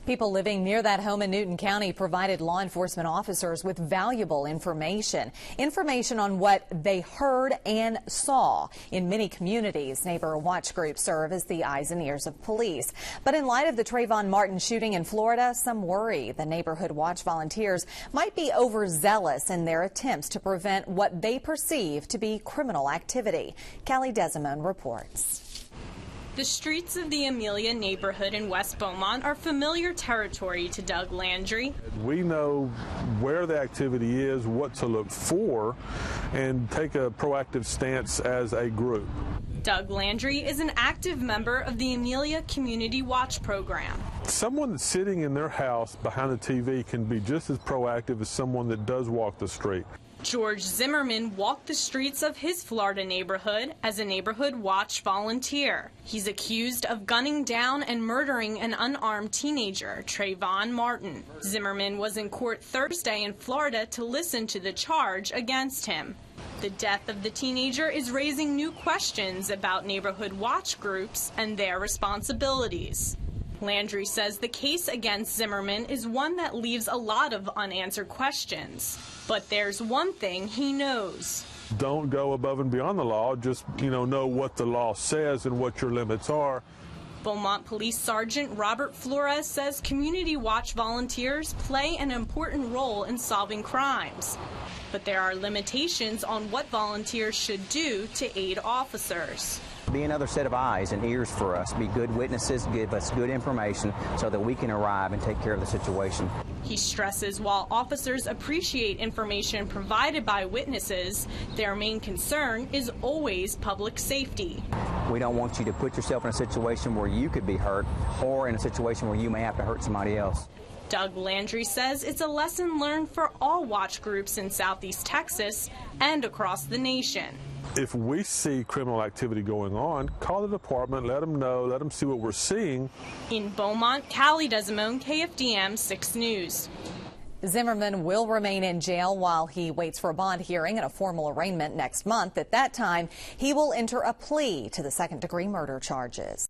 People living near that home in Newton County provided law enforcement officers with valuable information. Information on what they heard and saw. In many communities, neighbor watch groups serve as the eyes and ears of police. But in light of the Trayvon Martin shooting in Florida, some worry the neighborhood watch volunteers might be overzealous in their attempts to prevent what they perceive to be criminal activity. Kalie Desimone reports. The streets of the Amelia neighborhood in West Beaumont are familiar territory to Doug Landry. We know where the activity is, what to look for, and take a proactive stance as a group. Doug Landry is an active member of the Amelia Community Watch Program. Someone that's sitting in their house behind the TV can be just as proactive as someone that does walk the street. George Zimmerman walked the streets of his Florida neighborhood as a neighborhood watch volunteer. He's accused of gunning down and murdering an unarmed teenager, Trayvon Martin. Zimmerman was in court Thursday in Florida to listen to the charge against him. The death of the teenager is raising new questions about neighborhood watch groups and their responsibilities. Landry says the case against Zimmerman is one that leaves a lot of unanswered questions. But there's one thing he knows. Don't go above and beyond the law. Just, know what the law says and what your limits are. Beaumont Police Sergeant Robert Flores says community watch volunteers play an important role in solving crimes. But there are limitations on what volunteers should do to aid officers. Be another set of eyes and ears for us, be good witnesses, give us good information so that we can arrive and take care of the situation. He stresses while officers appreciate information provided by witnesses, their main concern is always public safety. We don't want you to put yourself in a situation where you could be hurt or in a situation where you may have to hurt somebody else. Doug Landry says it's a lesson learned for all watch groups in Southeast Texas and across the nation. If we see criminal activity going on, call the department, let them know, let them see what we're seeing. In Beaumont, Kalie Desimone, KFDM 6 News. Zimmerman will remain in jail while he waits for a bond hearing and a formal arraignment next month. At that time, he will enter a plea to the second-degree murder charges.